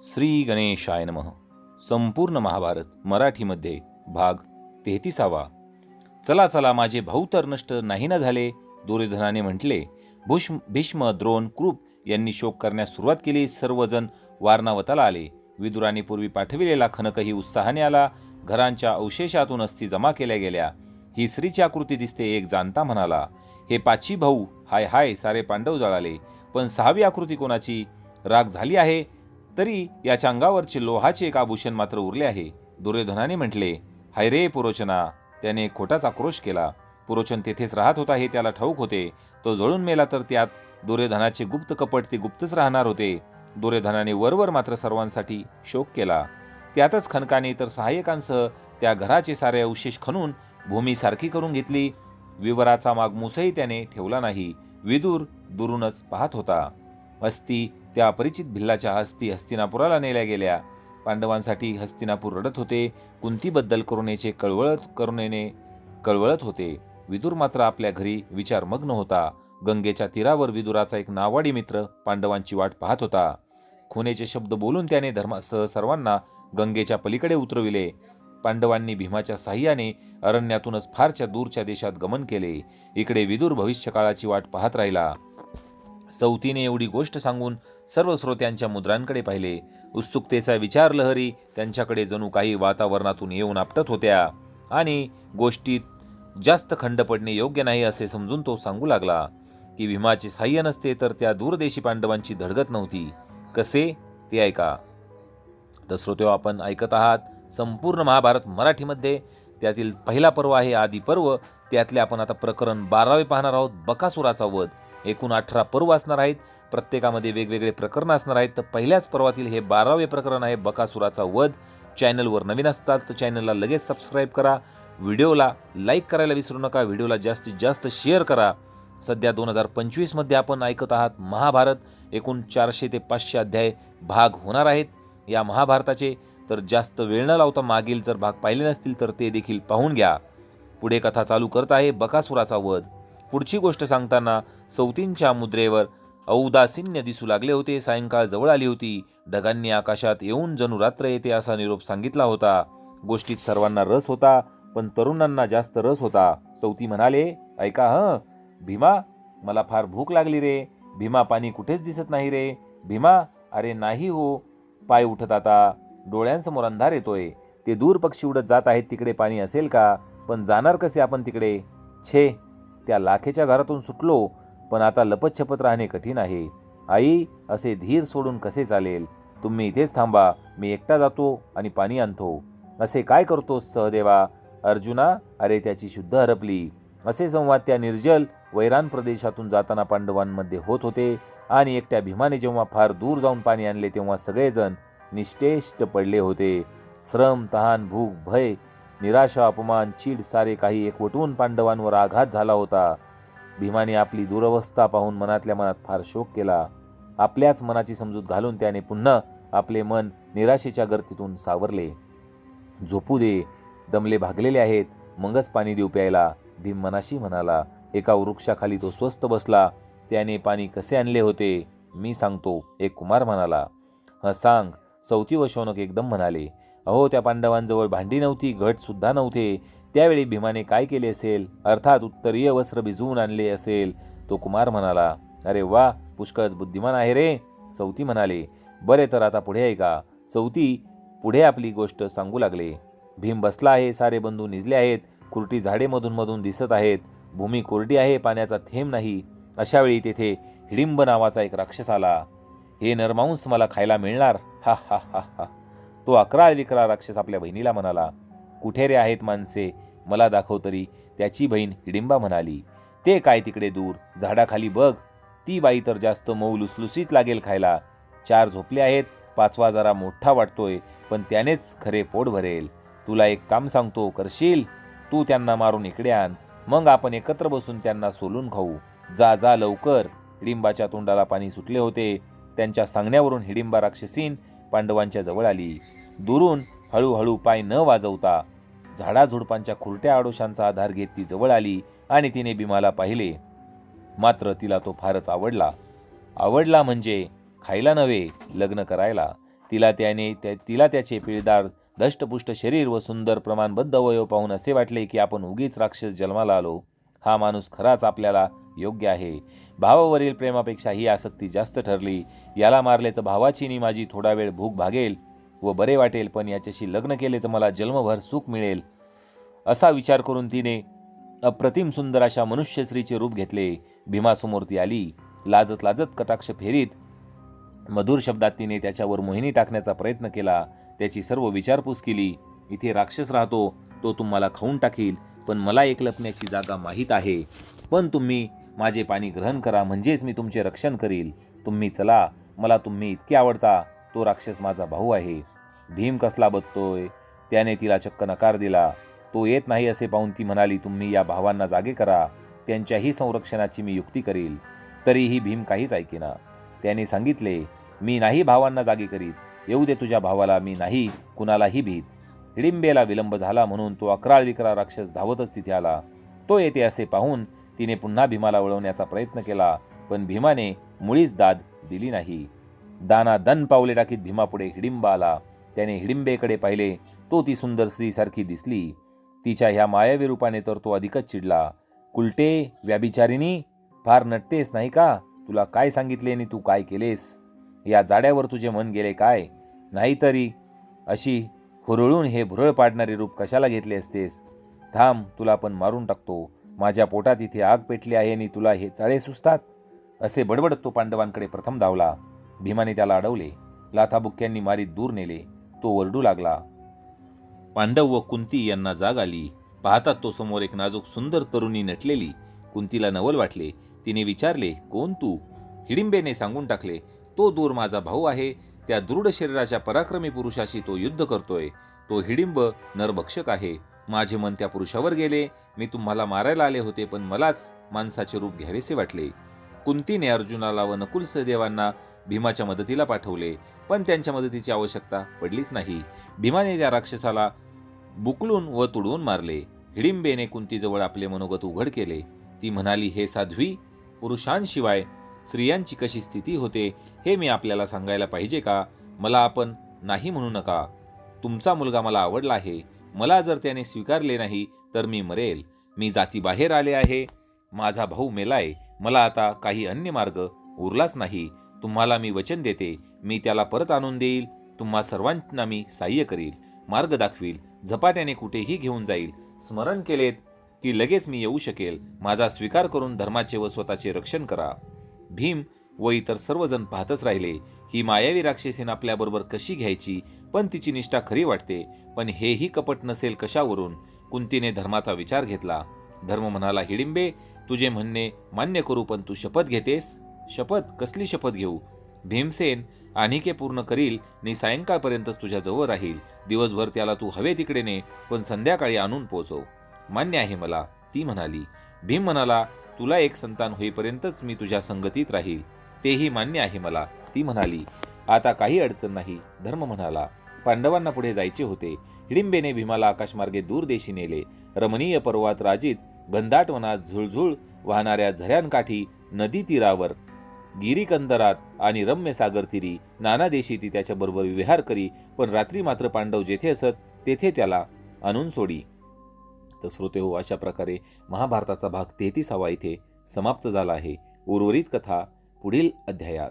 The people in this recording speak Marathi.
श्री गणेशाय नमः. संपूर्ण महाभारत मराठीमध्ये भाग 33. चला चला माझे भाऊ तर नष्ट नाही ना झाले, दुर्योधनाने म्हटले. भीष्म, द्रोण, कृप यांनी शोक करण्यास सुरुवात केली. सर्वजण वारणावताला आले. विदुराने पूर्वी पाठविलेला खनकही उत्साहाने आला. घरांच्या अवशेषातून अस्थी जमा केल्या गेल्या. ही स्त्रीची आकृती दिसते, एक जाणता म्हणाला. हे 5 भाऊ, हाय हाय, सारे पांडव जळाले. पण 6वी आकृती कोणाची? राग झाली आहे तरी याच्या अंगावरचे लोहाचे एक आभूषण मात्र उरले आहे. दुर्योधनाने म्हटले, हाय रे पुरोचना. त्याने खोटाच आक्रोश केला. पुरोचन तेथेच राहत होता हे त्याला ठाऊक होते. तो जळून मेला तर त्यात दुर्योधनाचे गुप्त कपट ते गुप्तच राहणार होते. दुर्योधनाने वरवर मात्र सर्वांसाठी शोक केला. त्यातच खनकाने तर सहाय्यकांसह त्या घराचे सारे अवशेष खणून भूमी सारखी करून घेतली. विवराचा मागमूसही त्याने ठेवला नाही. विदुर दुरूनच पाहत होता. अस्थी त्या अपरिचित भिल्लाच्या हस्ती हस्तिनापुराला नेल्या गेल्या. पांडवांसाठी हस्तिनापूर रडत होते. कुंतीबद्दल करुणेने कळवळत होते. विदुर मात्र आपल्या घरी विचारमग्न होता. गंगेच्या तीरावर विदुराचा एक नावाडी मित्र पांडवांची वाट पाहत होता. खुनेचे शब्द बोलून त्याने धर्मासह सर्वांना गंगेच्या पलीकडे उतरविले. पांडवांनी भीमाच्या साह्याने अरण्यातूनच फारच्या दूरच्या देशात गमन केले. इकडे विदुर भविष्यकाळाची वाट पाहत राहिला. सौतीने एवढी गोष्ट सांगून सर्व श्रोत्यांच्या मुद्रांकडे पाहिले. उत्सुकतेचा विचार लहरी त्यांच्याकडे जणू काही वातावरणातून येऊन आपटत होत्या आणि गोष्टीत जास्त खंड पडणे योग्य नाही असे समजून तो सांगू लागला की भीमाचे साह्य नसते तर त्या दूरदेशी पांडवांची धडगत नव्हती. कसे ते ऐका. तर श्रोत्यो, आपण ऐकत आहात संपूर्ण महाभारत मराठीमध्ये. त्यातील पहिला पर्व आहे आदी पर्व. त्यातले आपण आता प्रकरण 12 पाहणार आहोत, बकासुराचा वध. एकूण 18 पर्व असणार आहेत. प्रत्येकामध्ये वेगवेगळे प्रकरण असणार आहेत. तर पहिल्याच पर्वातील हे 12वे प्रकरण आहे बकासुराचा वध. चॅनलवर नवीन असतात तर चॅनलला लगेच सबस्क्राईब करा. व्हिडिओला लाईक करायला विसरू नका. व्हिडिओला जास्तीत जास्त शेअर करा. सध्या 2025 मध्ये आपण ऐकत आहात महाभारत. एकूण 400 ते 500 अध्याय भाग होणार आहेत या महाभारताचे. तर जास्त वेळ न लावता मागील जर भाग पाहिले नसतील तर ते देखील पाहून घ्या. पुढे कथा चालू करत आहे बकासुराचा वध. पुढची गोष्ट सांगताना सौतींच्या मुद्रेवर औदासिन्य दिसू लागले होते. सायंकाळ जवळ आली होती. ढगांनी आकाशात येऊन जणू रात्र येते असा निरोप सांगितला होता. गोष्टीत सर्वांना रस होता, पण तरुणांना जास्त रस होता. सौती म्हणाले, ऐका भीमा, मला फार भूक लागली रे. भीमा, पाणी कुठेच दिसत नाही रे. भीमा, अरे नाही हो. पाय उठत आता. डोळ्यांसमोर अंधार येतोय. ते दूर पक्षी उडत जात आहेत, तिकडे पाणी असेल का? पण जाणार कसे आपण तिकडे? छे, त्या लाखेच्या घरातून सुटलो, पण आता लपत छपत राहणे कठीण आहे. आई, असे धीर सोडून कसे चालेल? तुम्ही इथेच थांबा, मी एकटा जातो आणि पाणी आणतो. असे काय करतोस सहदेवा? अर्जुना, अरे त्याची शुद्ध हरपली. असे संवाद त्या निर्जल वैरान प्रदेशातून जाताना पांडवांमध्ये होत होते. आणि एकट्या भीमाने जेव्हा फार दूर जाऊन पाणी आणले तेव्हा सगळेजण निश्चेष्ट पडले होते. श्रम, तहान, भूक, भय, निराशा, अपमान, चीड सारे काही एकवटून पांडवांवर आघात झाला होता. भीमाने आपली दुरवस्था पाहून मनातल्या मनात फार शोक केला. आपल्याच मनाची समजूत घालून त्याने पुन्हा आपले मन निराशेच्या गर्दीतून सावरले. झोपू दे, दमले भागलेले आहेत, मगच पाणी देऊ प्यायला, भीम मनाशी म्हणाला. एका वृक्षाखाली तो स्वस्थ बसला. त्याने पाणी कसे आणले होते मी सांगतो, एक कुमार म्हणाला. सांग. सौती व शौनक एकदम म्हणाले. अहो, त्या पांडवांजवळ भांडी नव्हती, घट सुद्धा नव्हते. त्यावेळी भीमाने काय केले असेल? अर्थात उत्तरीय वस्त्र भिजवून आणले असेल, तो कुमार म्हणाला. अरे वा, पुष्कळच बुद्धिमान आहे रे, सौती म्हणाले. बरे, तर आता पुढे ऐका. सौती पुढे आपली गोष्ट सांगू लागले. भीम बसला आहे. सारे बंधू निजले आहेत. खुरटी झाडे मधून मधून दिसत आहेत. भूमी कोरडी आहे, पाण्याचा थेंब नाही. अशावेळी तेथे हिडिंब नावाचा एक राक्षस आला. हे नरमांस मला खायला मिळणार, हा हा हा हा. तो 11 विकरा राक्षस आपल्या बहिणीला म्हणाला. कुठे रे आहेत माणसे, मला दाखव तरी. त्याची बहीण हिडिंबा म्हणाली. ते काय तिकडे दूर, झाडाखाली बघ. ती बाई तर जास्त मऊ लुसलुसीत लागेल खायला. 4 झोपले आहेत, 5वा जरा मोठा वाटतोय, पण त्यानेच खरे पोट भरेल. तुला एक काम सांगतो, करशील? तू त्यांना मारून इकडे आण, मग आपण एकत्र बसून त्यांना सोलून खाऊ. जा जा लवकर. हिडिंबाच्या तोंडाला पाणी सुटले होते. त्यांच्या सांगण्यावरून हिडिंबा राक्षसीन पांडवांच्या जवळ आली. दुरून हळूहळू पाय न वाजवता झाडाझुडपांच्या खुरट्या आडोशांचा आधार घेत ती जवळ आली आणि तिने भीमाला पाहिले. मात्र तिला तो फारच आवडला म्हणजे खायला नव्हे, लग्न करायला. तिला त्याचे पिळदार दष्टपुष्ट शरीर व सुंदर प्रमाणबद्ध अवयव पाहून असे वाटले की आपण उगीच राक्षस जन्माला आलो. हा माणूस खराच आपल्याला योग्य आहे. भावावरील प्रेमापेक्षा ही आसक्ती जास्त ठरली. याला मारले तर भावाची नी माझी थोडा वेळ भूक भागेल व बरे वाटेल, पण याच्याशी लग्न केले तर मला जन्मभर सुख मिळेल. असा विचार करून तिने अप्रतिम सुंदर अशा मनुष्यश्रीचे रूप घेतले. भीमासमोर ती आली. लाजत लाजत कटाक्ष फेरीत मधुर शब्दात तिने त्याच्यावर मोहिनी टाकण्याचा प्रयत्न केला. त्याची सर्व विचारपूस केली. इथे राक्षस राहतो, तो तुम्हाला खाऊन टाकील, पण मला एक लपण्याची जागा माहीत आहे. पण तुम्ही माझे पाणी ग्रहण करा, म्हणजेच मी तुमचे रक्षण करील. तुम्ही चला, मला तुम्ही इतके आवडता. तो राक्षस माझा भाऊ आहे. भीम कसला बघतोय. त्याने तिला चक्क नकार दिला. तो येत नाही असे पाहून ती म्हणाली, तुम्ही या भावांना जागे करा, त्यांच्याही संरक्षणाची मी युक्ती करील. तरीही भीम काहीच ऐकेना. त्याने सांगितले, मी नाही भावांना जागे करीत. येऊ दे तुझ्या भावाला, मी नाही कुणालाही भीत. हिडिंबेला विलंब झाला म्हणून तो अकराळ विकराळ राक्षस धावतच तिथे आला. तो येते असे पाहून तिने पुन्हा भीमाला वळवण्याचा प्रयत्न केला, पण भीमाने मुळीच दाद दिली नाही. दानादन पावले टाकीत भीमापुढे हिडिंबा आला. त्याने हिडिंबेकडे पाहिले. तो ती सुंदर स्त्रीसारखी दिसली. तिच्या ह्या मायावी रूपाने तर तो अधिकच चिडला. कुलटे, व्याभिचारिणी, फार नटतेस नाही का? तुला काय सांगितले आणि तू काय केलेस? या जाड्यावर तुझे मन गेले काय? नाहीतरी अशी हुरळून हे भुरळ पाडणारे रूप कशाला घेतले असतेस? थांब, तुला पण मारून टाकतो. माझ्या पोटात इथे आग पेटली आहे आणि तुला हे चाळे सुचतात? असे बडबडत तो पांडवांकडे प्रथम धावला. भीमाने त्याला अडवले. लाथाबुक्क्यांनी मारीत दूर नेले. तो ओरडू लागला. पांडव व कुंती यांना जाग आली. पाहतात तो समोर एक नाजूक सुंदर तरुणी नटलेली. कुंतीला नवल वाटले. तिने विचारले, कोण तू? हिडिंबेने सांगून टाकले, तो दूर माझा भाऊ आहे. त्या दृढ शरीराच्या पराक्रमी पुरुषाशी तो युद्ध करतोय. तो हिडिंब नरभक्षक आहे. माझे मन त्या पुरुषावर गेले. मी तुम्हाला मारायला आले होते, पण मलाच माणसाचे रूप घ्यावेसे वाटले. कुंतीने अर्जुनाला व नकुल सहदेवांना भीमाच्या मदतीला पाठवले, पण त्यांच्या मदतीची आवश्यकता पडलीच नाही. भीमाने त्या राक्षसाला बुकलून व तुडवून मारले. हिडिंबेने कुंतीजवळ आपले मनोगत उघड केले. ती म्हणाली, हे साध्वी, पुरुषांशिवाय स्त्रियांची कशी स्थिती होते हे मी आपल्याला सांगायला पाहिजे का? मला आपण नाही म्हणू नका. तुमचा मुलगा मला आवडला आहे. मला जर त्याने स्वीकारले नाही तर मी मरेल. मी जातीबाहेर आले आहे. माझा भाऊ मेलाय. मला आता काही अन्य मार्ग उरलाच नाही. तुम्हाला मी वचन देते, मी त्याला परत आणून देईल. तुम्हा सर्वांना मी सहाय्य करील, मार्ग दाखवील, झपाट्याने कुठेही घेऊन जाईल. स्मरण केलेत की लगेच मी येऊ शकेल. माझा स्वीकार करून धर्माचे व स्वतःचे रक्षण करा. भीम व इतर सर्वजण पाहतच राहिले. ही मायावी राक्षसीन आपल्याबरोबर कशी घ्यायची? पण तिची निष्ठा खरी वाटते. पण हेही कपट नसेल कशावरून? कुंतीने धर्माचा विचार घेतला. धर्म म्हणाला, हिडिंबे, तुझे म्हणणे मान्य करू, पण तू शपथ घेतेस? शपथ? कसली शपथ घेऊ? भीमसेन आणिके पूर्ण करील आणि सायंकाळपर्यंतच तुझ्या जवळ राहील. दिवसभर त्याला तू हवे तिकडे ने, पण संध्याकाळी आणून पोचव. मान्य आहे मला, ती म्हणाली. भीम म्हणाला, तुला एक संतान होईपर्यंतच मी तुझ्या संगतीत राहील. तेही मान्य आहे मला, ती म्हणाली. आता काही अडचण नाही, धर्म म्हणाला. पांडवांना पुढे जायचे होते. हिडिंबेने भीमाला आकाशमार्गे दूर देशी नेले. रमणीय पर्वत राजीत घनदाट वनात, झुळझुळ वाहणाऱ्या झऱ्यांकाठी, नदी तीरावर, गिरीकंदरात आणि रम्य सागर तीरी नाना देशी ती त्याच्याबरोबर विहार करी. पण रात्री मात्र पांडव जेथे असत तेथे त्याला आणून सोडी. तर श्रोते हो, अशा प्रकारे महाभारताचा भाग 33 इथे समाप्त झाला आहे. उर्वरित कथा पुढील अध्यायात.